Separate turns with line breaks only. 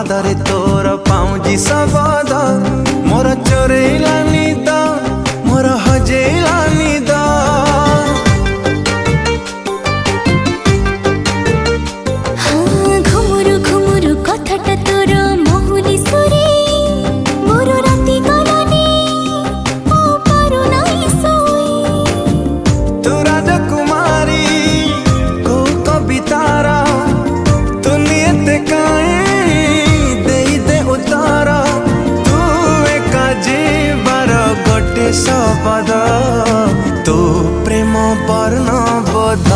पादरे तोर पाऊँजी सबद मोर चोरेला निद मोर हजेला निद
घुमुरु घुमुरु कथाटा तोर महुली सुरे मोर राति गलानी ओ पारु नाई सोई
तू राजकुमारी को कवितारा तू नियत काए दे दे उतारा तू एका जीवार गोटे शब्द तू प्रेम वर्ण बोध।